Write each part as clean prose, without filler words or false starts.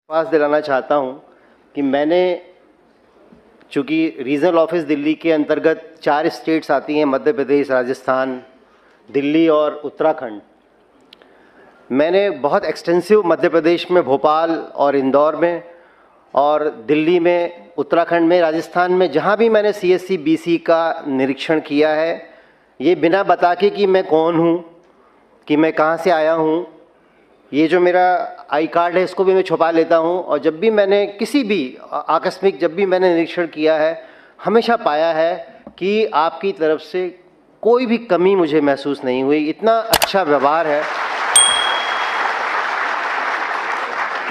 पास दिलाना चाहता हूं कि मैंने, चूँकि रीजनल ऑफिस दिल्ली के अंतर्गत 4 स्टेट्स आती हैं, मध्य प्रदेश, राजस्थान, दिल्ली और उत्तराखंड। मैंने बहुत एक्सटेंसिव मध्य प्रदेश में भोपाल और इंदौर में, और दिल्ली में, उत्तराखंड में, राजस्थान में, जहाँ भी मैंने CSC BC का निरीक्षण किया है, ये बिना बता के कि मैं कौन हूँ, कि मैं कहाँ से आया हूँ, ये जो मेरा आई कार्ड है इसको भी मैं छुपा लेता हूँ। और जब भी मैंने किसी भी आकस्मिक जब भी मैंने निरीक्षण किया है, हमेशा पाया है कि आपकी तरफ से कोई भी कमी मुझे महसूस नहीं हुई। इतना अच्छा व्यवहार है,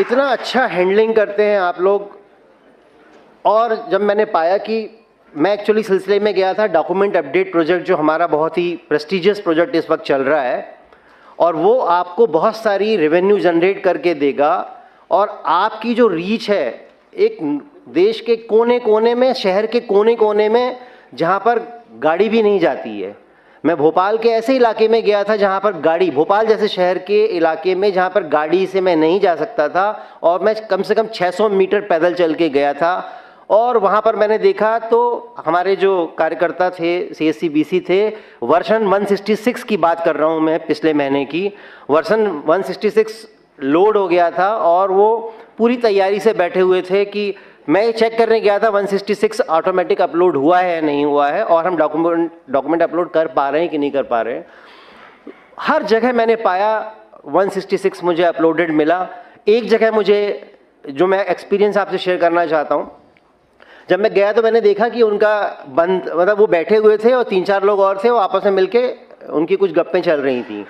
इतना अच्छा हैंडलिंग करते हैं आप लोग। और जब मैंने पाया कि मैं एक्चुअली सिलसिले में गया था डॉक्यूमेंट अपडेट प्रोजेक्ट, जो हमारा बहुत ही प्रेस्टिजियस प्रोजेक्ट इस वक्त चल रहा है, और वो आपको बहुत सारी रेवेन्यू जनरेट करके देगा। और आपकी जो रीच है, एक देश के कोने कोने में, शहर के कोने कोने में, जहाँ पर गाड़ी भी नहीं जाती है। मैं भोपाल के ऐसे इलाके में गया था जहाँ पर गाड़ी, भोपाल जैसे शहर के इलाके में जहाँ पर गाड़ी से मैं नहीं जा सकता था, और मैं कम से कम 600 मीटर पैदल चल के गया था। और वहाँ पर मैंने देखा तो हमारे जो कार्यकर्ता थे, CSC BC थे, वर्जन 166 की बात कर रहा हूँ मैं, पिछले महीने की वर्जन 166 लोड हो गया था, और वो पूरी तैयारी से बैठे हुए थे कि मैं चेक करने गया था 166 ऑटोमेटिक अपलोड हुआ है या नहीं हुआ है, और हम डॉक्यूमेंट अपलोड कर पा रहे हैं कि नहीं कर पा रहे हैं। हर जगह मैंने पाया 166 मुझे अपलोडेड मिला। एक जगह मुझे, जो मैं एक्सपीरियंस आपसे शेयर करना चाहता हूँ, जब मैं गया तो मैंने देखा कि उनका बंद, मतलब वो बैठे हुए थे और 3-4 लोग और थे, वो आपस में मिलके उनकी कुछ गप्पें चल रही थी।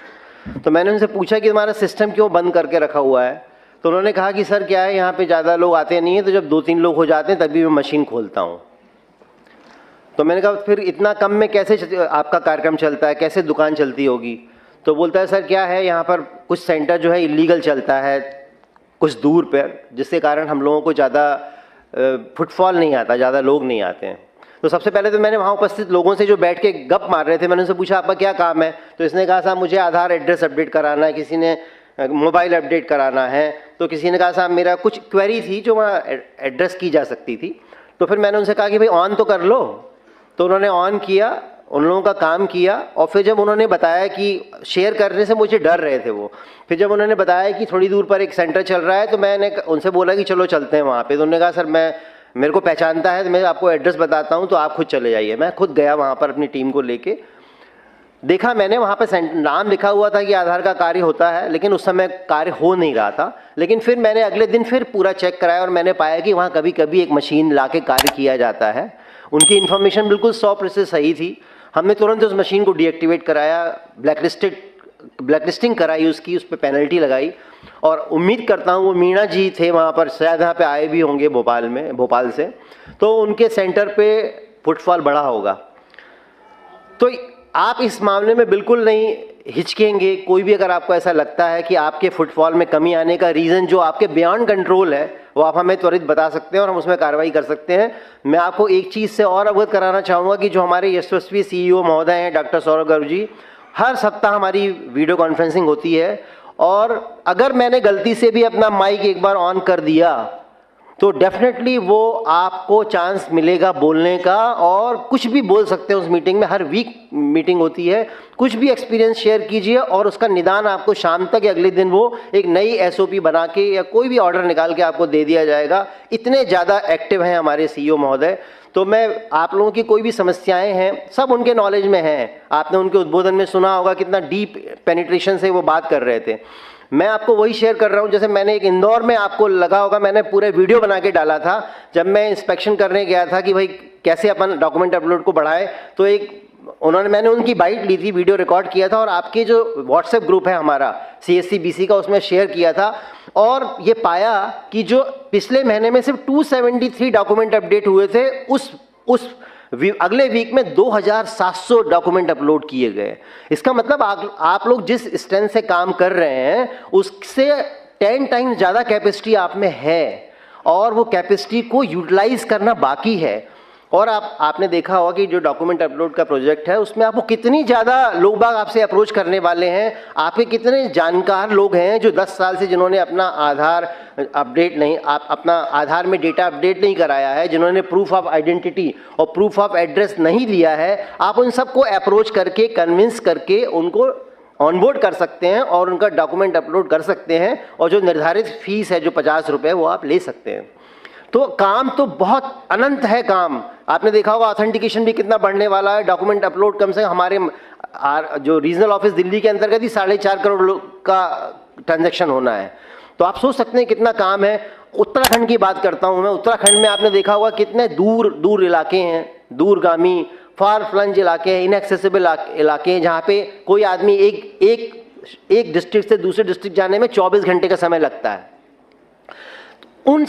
तो मैंने उनसे पूछा कि तुम्हारा सिस्टम क्यों बंद करके रखा हुआ है। तो उन्होंने कहा कि सर क्या है, यहाँ पे ज़्यादा लोग आते नहीं हैं, तो जब 2-3 लोग हो जाते हैं तभी मैं मशीन खोलता हूँ। तो मैंने कहा फिर इतना कम में कैसे आपका कार्यक्रम चलता है, कैसे दुकान चलती होगी। तो बोलता है सर क्या है, यहाँ पर कुछ सेंटर जो है इलीगल चलता है कुछ दूर पर, जिसके कारण हम लोगों को ज़्यादा फुटफॉल नहीं आता, ज़्यादा लोग नहीं आते हैं। तो सबसे पहले तो मैंने वहाँ उपस्थित लोगों से जो बैठ के गप मार रहे थे, मैंने उनसे पूछा आपका क्या काम है। तो इसने कहा साहब मुझे आधार एड्रेस अपडेट कराना है, किसी ने मोबाइल अपडेट कराना है, तो किसी ने कहा साहब मेरा कुछ क्वेरी थी जो वहाँ एड्रेस की जा सकती थी। तो फिर मैंने उनसे कहा कि भाई ऑन तो कर लो। तो उन्होंने ऑन किया, उन लोगों का काम किया। और फिर जब उन्होंने बताया कि शेयर करने से मुझे डर रहे थे वो, फिर जब उन्होंने बताया कि थोड़ी दूर पर एक सेंटर चल रहा है, तो मैंने उनसे बोला कि चलो चलते हैं वहाँ पे। तो उन्होंने कहा सर मेरे को पहचानता है, तो मैं आपको एड्रेस बताता हूँ, तो आप खुद चले जाइए। मैं खुद गया वहाँ पर अपनी टीम को लेके। देखा मैंने वहाँ पर नाम लिखा हुआ था कि आधार का कार्य होता है, लेकिन उस समय कार्य हो नहीं रहा था। लेकिन फिर मैंने अगले दिन फिर पूरा चेक कराया, और मैंने पाया कि वहाँ कभी कभी एक मशीन ला के कार्य किया जाता है। उनकी इन्फॉर्मेशन बिल्कुल 100% सही थी। हमने तुरंत उस मशीन को डीएक्टिवेट कराया, ब्लैकलिस्टिंग कराई उसकी, उस पर पेनल्टी लगाई। और उम्मीद करता हूँ वो मीणा जी थे वहाँ पर, शायद यहाँ पे आए भी होंगे भोपाल से, तो उनके सेंटर पे फुटफॉल बढ़ा होगा। तो आप इस मामले में बिल्कुल नहीं हिचकेंगे। कोई भी अगर आपको ऐसा लगता है कि आपके फुटफॉल में कमी आने का रीज़न जो आपके बियॉन्ड कंट्रोल है, वो आप हमें त्वरित बता सकते हैं और हम उसमें कार्रवाई कर सकते हैं। मैं आपको एक चीज़ से और अवगत कराना चाहूँगा कि जो हमारे यशस्वी CEO महोदय हैं डॉक्टर सौरभ गर्ग जी, हर सप्ताह हमारी वीडियो कॉन्फ्रेंसिंग होती है। और अगर मैंने गलती से भी अपना माइक एक बार ऑन कर दिया तो डेफिनेटली वो आपको चांस मिलेगा बोलने का, और कुछ भी बोल सकते हैं उस मीटिंग में। हर वीक मीटिंग होती है, कुछ भी एक्सपीरियंस शेयर कीजिए, और उसका निदान आपको शाम तक या अगले दिन वो एक नई SOP बना के या कोई भी ऑर्डर निकाल के आपको दे दिया जाएगा। इतने ज़्यादा एक्टिव हैं हमारे CEO महोदय। तो मैं आप लोगों की कोई भी समस्याएं हैं, सब उनके नॉलेज में हैं। आपने उनके उद्बोधन में सुना होगा कितना डीप पेनिट्रेशन से वो बात कर रहे थे। मैं आपको वही शेयर कर रहा हूँ। जैसे मैंने एक इंदौर में, आपको लगा होगा, मैंने पूरे वीडियो बना के डाला था जब मैं इंस्पेक्शन करने गया था कि भाई कैसे अपन डॉक्यूमेंट अपलोड को बढ़ाएं। तो मैंने उनकी बाइट ली थी, वीडियो रिकॉर्ड किया था, और आपके जो व्हाट्सएप ग्रुप है हमारा CSC BC का, उसमें शेयर किया था। और ये पाया कि जो पिछले महीने में सिर्फ 273 डॉक्यूमेंट अपडेट हुए थे, उस अगले वीक में 2700 डॉक्यूमेंट अपलोड किए गए। इसका मतलब आप लोग जिस स्ट्रेंथ से काम कर रहे हैं उससे 10 टाइम्स ज़्यादा कैपेसिटी आप में है, और वो कैपेसिटी को यूटिलाइज करना बाकी है। और आपने देखा होगा कि जो डॉक्यूमेंट अपलोड का प्रोजेक्ट है उसमें आपको कितनी ज़्यादा लोग बाग आपसे अप्रोच करने वाले हैं, आपके कितने जानकार लोग हैं जो 10 साल से जिन्होंने अपना आधार अपडेट नहीं, अपना आधार में डेटा अपडेट नहीं कराया है, जिन्होंने प्रूफ ऑफ आइडेंटिटी और प्रूफ ऑफ एड्रेस नहीं दिया है, आप उन सबको अप्रोच करके कन्विंस करके उनको ऑनबोर्ड कर सकते हैं और उनका डॉक्यूमेंट अपलोड कर सकते हैं, और जो निर्धारित फीस है जो 50 रुपये वो आप ले सकते हैं। तो काम तो बहुत अनंत है काम। आपने देखा होगा ऑथेंटिकेशन भी कितना बढ़ने वाला है। डॉक्यूमेंट अपलोड कम से कम हमारे जो रीजनल ऑफिस दिल्ली के अंतर्गत ही 4.5 करोड़ का ट्रांजैक्शन होना है। तो आप सोच सकते हैं कितना काम है। उत्तराखंड की बात करता हूँ मैं। उत्तराखंड में आपने देखा होगा कितने दूर दूर इलाके हैं, दूरगामी फार फ्लंज इलाके हैं, इनएक्सेसिबल इलाके हैं, जहाँ पे कोई आदमी एक डिस्ट्रिक्ट से दूसरे डिस्ट्रिक्ट जाने में 24 घंटे का समय लगता है। उन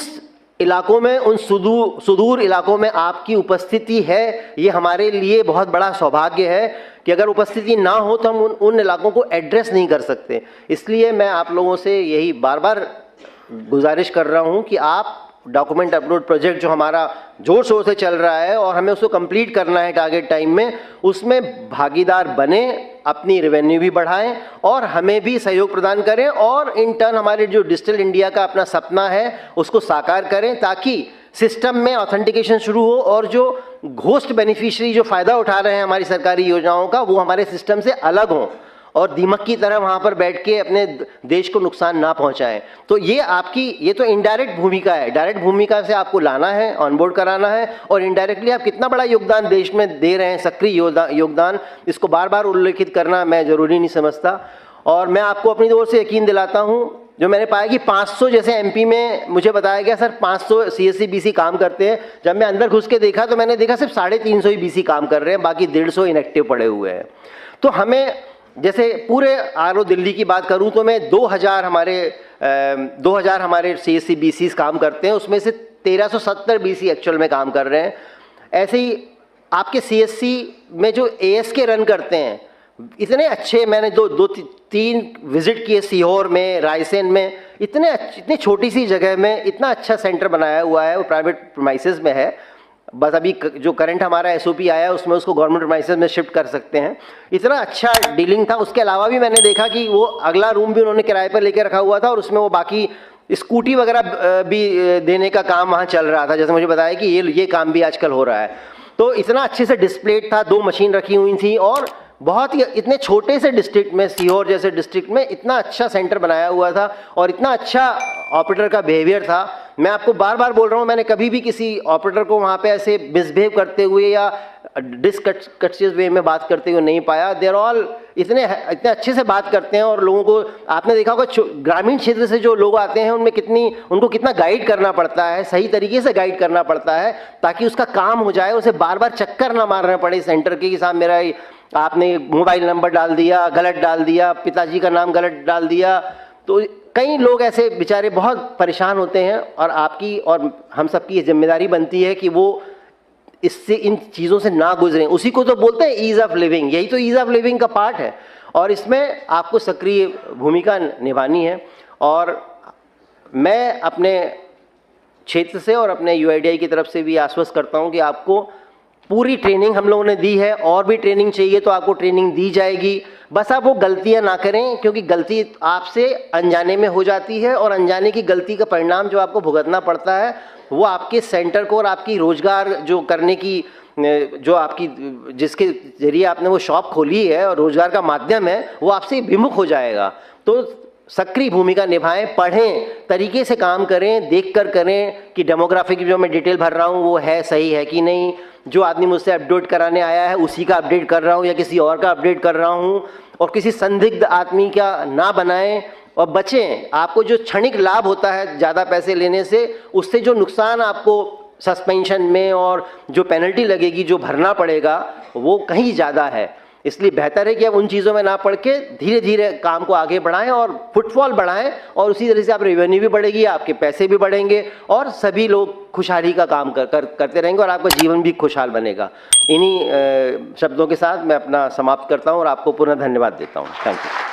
इलाकों में, उन सुदूर इलाकों में आपकी उपस्थिति है, ये हमारे लिए बहुत बड़ा सौभाग्य है कि अगर उपस्थिति ना हो तो हम उन इलाकों को एड्रेस नहीं कर सकते। इसलिए मैं आप लोगों से यही बार बार गुजारिश कर रहा हूँ कि आप डॉक्यूमेंट अपलोड प्रोजेक्ट जो हमारा जोर शोर से चल रहा है और हमें उसको कंप्लीट करना है टारगेट टाइम में, उसमें भागीदार बने, अपनी रेवेन्यू भी बढ़ाएं और हमें भी सहयोग प्रदान करें, और इन टर्न हमारे जो डिजिटल इंडिया का अपना सपना है उसको साकार करें, ताकि सिस्टम में ऑथेंटिकेशन शुरू हो और जो घोस्ट बेनिफिशियरी जो फ़ायदा उठा रहे हैं हमारी सरकारी योजनाओं का, वो हमारे सिस्टम से अलग हों और दीमक की तरह वहाँ पर बैठ के अपने देश को नुकसान ना पहुँचाएं। तो ये तो इनडायरेक्ट भूमिका है। डायरेक्ट भूमिका से आपको लाना है, ऑनबोर्ड कराना है, और इनडायरेक्टली आप कितना बड़ा योगदान देश में दे रहे हैं, सक्रिय योगदान, इसको बार बार उल्लेखित करना मैं ज़रूरी नहीं समझता। और मैं आपको अपनी ओर से यकीन दिलाता हूँ, जो मैंने पाया कि 500 जैसे एमपी में मुझे बताया गया सर 500 सीएससी बीसी काम करते हैं। जब मैं अंदर घुस के देखा तो मैंने देखा सिर्फ 350 ही बीसी काम कर रहे हैं, बाकी 150 इनएक्टिव पड़े हुए हैं। तो हमें, जैसे पूरे आरओ दिल्ली की बात करूं तो मैं 2000 हमारे सीएससी बीसीस काम करते हैं, उसमें से 1370 बीसी एक्चुअल में काम कर रहे हैं। ऐसे ही आपके सीएससी में जो एएसके रन करते हैं, इतने अच्छे, मैंने दो तीन विजिट किए सीहोर में, रायसेन में, इतनी छोटी सी जगह में इतना अच्छा सेंटर बनाया हुआ है। वो प्राइवेट प्रीमाइसेस में है, बस अभी जो करंट हमारा एसओपी आया है उसमें उसको गवर्नमेंट प्रीमाइसेस में शिफ्ट कर सकते हैं। इतना अच्छा डीलिंग था। उसके अलावा भी मैंने देखा कि वो अगला रूम भी उन्होंने किराए पर लेकर रखा हुआ था और उसमें वो बाकी स्कूटी वगैरह भी देने का काम वहाँ चल रहा था। जैसे मुझे बताया कि ये काम भी आजकल हो रहा है। तो इतना अच्छे से डिस्प्लेड था, 2 मशीन रखी हुई थी, और बहुत ही इतने छोटे से डिस्ट्रिक्ट में, सीहोर जैसे डिस्ट्रिक्ट में इतना अच्छा सेंटर बनाया हुआ था और इतना अच्छा ऑपरेटर का बिहेवियर था। मैं आपको बार बार बोल रहा हूँ, मैंने कभी भी किसी ऑपरेटर को वहाँ पे ऐसे मिसबिहेव करते हुए या डिसकर्टियस वे में बात करते हुए नहीं पाया। देर ऑल इतने अच्छे से बात करते हैं, और लोगों को आपने देखा होगा ग्रामीण क्षेत्र से जो लोग आते हैं उनको कितना गाइड करना पड़ता है, सही तरीके से गाइड करना पड़ता है ताकि उसका काम हो जाए, उसे बार बार चक्कर ना मारना पड़े सेंटर के कि साहब मेरा आपने मोबाइल नंबर डाल दिया, गलत डाल दिया, पिताजी का नाम गलत डाल दिया। तो कई लोग ऐसे बेचारे बहुत परेशान होते हैं, और आपकी और हम सबकी ये जिम्मेदारी बनती है कि वो इससे, इन चीज़ों से ना गुजरें। उसी को तो बोलते हैं ईज़ ऑफ लिविंग, यही तो ईज़ ऑफ लिविंग का पार्ट है, और इसमें आपको सक्रिय भूमिका निभानी है। और मैं अपने क्षेत्र से और अपने यूआईडीआई की तरफ से भी आश्वस्त करता हूँ कि आपको पूरी ट्रेनिंग हम लोगों ने दी है, और भी ट्रेनिंग चाहिए तो आपको ट्रेनिंग दी जाएगी। बस आप वो गलतियां ना करें, क्योंकि गलती आपसे अनजाने में हो जाती है, और अनजाने की गलती का परिणाम जो आपको भुगतना पड़ता है वो आपके सेंटर को और आपकी रोजगार जो करने की, जो आपकी, जिसके जरिए आपने वो शॉप खोली है और रोजगार का माध्यम है, वो आपसे विमुख हो जाएगा। तो सक्रिय भूमिका निभाएं, पढ़ें, तरीके से काम करें, देखकर करें कि डेमोग्राफिक जो मैं डिटेल भर रहा हूँ वो है, सही है कि नहीं। जो आदमी मुझसे अपडेट कराने आया है उसी का अपडेट कर रहा हूँ या किसी और का अपडेट कर रहा हूँ, और किसी संदिग्ध आदमी का ना बनाएं और बचें। आपको जो क्षणिक लाभ होता है ज़्यादा पैसे लेने से, उससे जो नुकसान आपको सस्पेंशन में और जो पेनल्टी लगेगी, जो भरना पड़ेगा, वो कहीं ज़्यादा है। इसलिए बेहतर है कि आप उन चीज़ों में ना पड़ के धीरे धीरे काम को आगे बढ़ाएं और फुटफॉल बढ़ाएं, और उसी तरह से आप रेवेन्यू भी बढ़ेगी, आपके पैसे भी बढ़ेंगे, और सभी लोग खुशहाली का काम करते रहेंगे, और आपका जीवन भी खुशहाल बनेगा। इन्हीं शब्दों के साथ मैं अपना समाप्त करता हूं और आपको पुनः धन्यवाद देता हूं। Thank you.